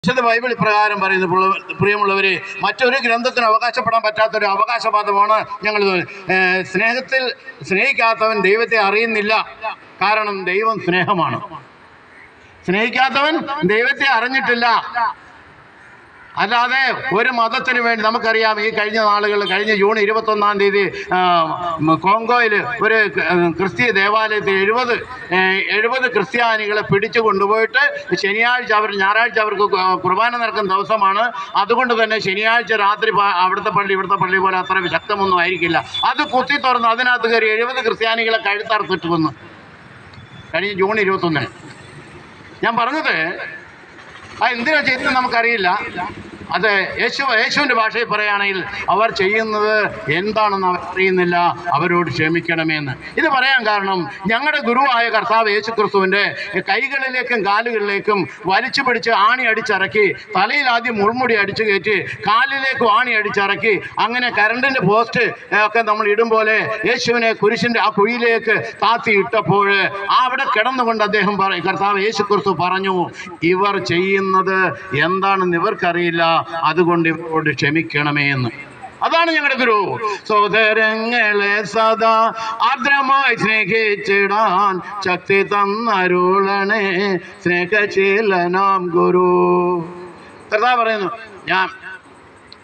വിശുദ്ധ ബൈബിൾ ഇപ്രകാരം പറയുന്നു, പ്രിയമുള്ളവരെ, മറ്റൊരു ഗ്രന്ഥത്തിന് അവകാശപ്പെടാൻ പറ്റാത്തൊരു അവകാശവാദമാണ് ഞങ്ങൾ. സ്നേഹത്തിൽ സ്നേഹിക്കാത്തവൻ ദൈവത്തെ അറിയുന്നില്ല, കാരണം ദൈവം സ്നേഹമാണ്. സ്നേഹിക്കാത്തവൻ ദൈവത്തെ അറിഞ്ഞിട്ടില്ല. അല്ലാതെ ഒരു മതത്തിന് വേണ്ടി, നമുക്കറിയാം, ഈ കഴിഞ്ഞ നാളുകളിൽ, കഴിഞ്ഞ ജൂൺ 21-ാം തീയതി കോങ്കോയിൽ ഒരു ക്രിസ്തീയ ദേവാലയത്തിൽ 70 ക്രിസ്ത്യാനികളെ പിടിച്ചു കൊണ്ടുപോയിട്ട് ഞായറാഴ്ച അവർക്ക് കുർബാന നടക്കുന്ന ദിവസമാണ്. അതുകൊണ്ട് തന്നെ ശനിയാഴ്ച രാത്രി ഇവിടുത്തെ പള്ളി പോലെ അത്ര ശക്തമൊന്നും ആയിരിക്കില്ല. അത് കുത്തി തുറന്ന് അതിനകത്ത് കയറി 70 ക്രിസ്ത്യാനികളെ കഴുത്തറുത്തിട്ട് കൊന്നു, കഴിഞ്ഞ ജൂൺ 21-ന്. ഞാൻ പറഞ്ഞത് എന്തിനാ ചെയ്തത് നമുക്കറിയില്ല. അത് യേശുവിൻ്റെ ഭാഷയിൽ പറയുകയാണെങ്കിൽ അവർ ചെയ്യുന്നത് എന്താണെന്ന് അവർ അറിയുന്നില്ല, അവരോട് ക്ഷമിക്കണമെന്ന്. ഇത് പറയാൻ കാരണം, ഞങ്ങളുടെ ഗുരുവായ കർത്താവ് യേശു ക്രിസ്തുവിൻ്റെ കൈകളിലേക്കും കാലുകളിലേക്കും വലിച്ചു പിടിച്ച് ആണി അടിച്ചിറക്കി, തലയിൽ ആദ്യം മുൾമുടി അടിച്ചു കയറ്റി, കാലിലേക്ക് ആണി അടിച്ചിറക്കി, അങ്ങനെ കരണ്ടിൻ്റെ പോസ്റ്റ് ഒക്കെ നമ്മൾ ഇടും പോലെ യേശുവിനെ കുരിശിൻ്റെ ആ കുഴിയിലേക്ക് താത്തി ഇട്ടപ്പോൾ അവിടെ കിടന്നുകൊണ്ട് അദ്ദേഹം കർത്താവ് യേശു ക്രിസ്തു പറഞ്ഞു, ഇവർ ചെയ്യുന്നത് എന്താണെന്ന് ഇവർക്കറിയില്ല, അതുകൊണ്ട് ഇവരോട് ക്ഷമിക്കണമേ എന്ന്. അതാണ് ഞങ്ങളുടെ ഗുരു. സോദരങ്ങളെ സദാ ആർദ്രമായി സ്നേഹിച്ചിടാൻ ശക്തി തന്നരുളണേ സ്നേഹശീലനാം ഗുരു. കർത്താവ് പറയുന്നു,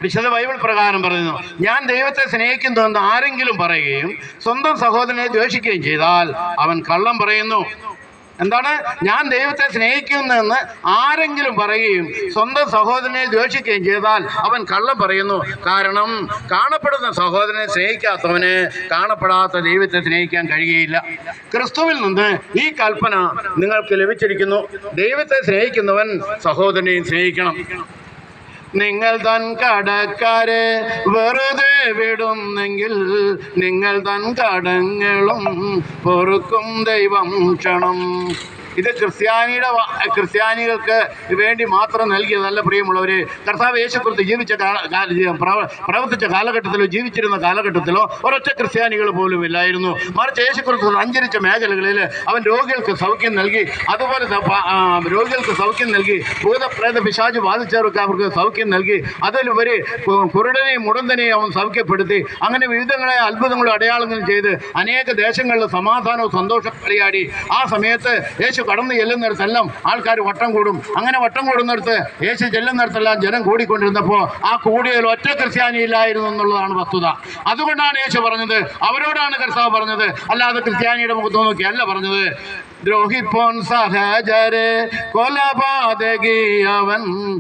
വിശുദ്ധ ബൈബിൾ പ്രകാരം പറയുന്നു, ഞാൻ ദൈവത്തെ സ്നേഹിക്കുന്നുവെന്ന് ആരെങ്കിലും പറയുകയും സ്വന്തം സഹോദരനെ ദ്വേഷിക്കുകയും ചെയ്താൽ അവൻ കള്ളം പറയുന്നു. എന്താണ്? ഞാൻ ദൈവത്തെ സ്നേഹിക്കുന്നെന്ന് ആരെങ്കിലും പറയുകയും സ്വന്തം സഹോദരനെ ദ്വേഷിക്കുകയും ചെയ്താൽ അവൻ കള്ളം പറയുന്നു. കാരണം കാണപ്പെടുന്ന സഹോദരനെ സ്നേഹിക്കാത്തവന് കാണപ്പെടാത്ത ദൈവത്തെ സ്നേഹിക്കാൻ കഴിയുകയില്ല. ക്രിസ്തുവിൽ നിന്ന് ഈ കൽപ്പന നിങ്ങൾക്ക് ലഭിച്ചിരിക്കുന്നു, ദൈവത്തെ സ്നേഹിക്കുന്നവൻ സഹോദരനെയും സ്നേഹിക്കണം. നിങ്ങൾ തൻ കടക്കാരെ വെറുതെ വിടുന്നെങ്കിൽ നിങ്ങൾ തൻ കടങ്ങളും പൊറുക്കും ദൈവം ക്ഷണം. ഇത് ക്രിസ്ത്യാനികൾക്ക് വേണ്ടി മാത്രം നൽകിയതല്ല, പ്രിയമുള്ളവരെ. കർത്താവ് യേശുക്രിസ്തു പ്രവർത്തിച്ച കാലഘട്ടത്തിലോ ജീവിച്ചിരുന്ന കാലഘട്ടത്തിലോ ഒരൊറ്റ ക്രിസ്ത്യാനികൾ പോലും ഇല്ലായിരുന്നു. മറിച്ച് യേശുക്രിസ്തു സഞ്ചരിച്ച മേഖലകളിൽ അവൻ രോഗികൾക്ക് സൗഖ്യം നൽകി. അതുപോലെ രോഗികൾക്ക് സൗഖ്യം നൽകി, ഭൂതപ്രേത പിശാച് ബാധിച്ചവർക്ക് അവർക്ക് സൗഖ്യം നൽകി. അതിലുപരി കുരുടനെയും മുടന്തനെയും അവൻ സൗഖ്യപ്പെടുത്തി. അങ്ങനെ വിവിധങ്ങളായ അത്ഭുതങ്ങളും അടയാളങ്ങളും ചെയ്ത് അനേക ദേശങ്ങളിൽ സമാധാനവും സന്തോഷം കളിയാടി. ആ സമയത്ത് യേശു കടന്നു ചെല്ലുന്നിടത്തെല്ലാം ആൾക്കാർ വട്ടം കൂടും. അങ്ങനെ വട്ടം കൂടുന്നിടത്ത് യേശു ചെല്ലുന്നിടത്തെല്ലാം ജനം കൂടിക്കൊണ്ടിരുന്നപ്പോൾ ആ കൂടിയതിൽ ഒറ്റ ക്രിസ്ത്യാനി ഇല്ലായിരുന്നു എന്നുള്ളതാണ് വസ്തുത. അതുകൊണ്ടാണ് യേശു പറഞ്ഞത്, അവരോടാണ് കർത്താവ് പറഞ്ഞത്, അല്ലാതെ ക്രിസ്ത്യാനിയുടെ മുഖത്ത് നോക്കിയല്ല പറഞ്ഞത്. ദ്രോഹിപ്പോൻ സഹചരെ കൊലപാതകി അവൻ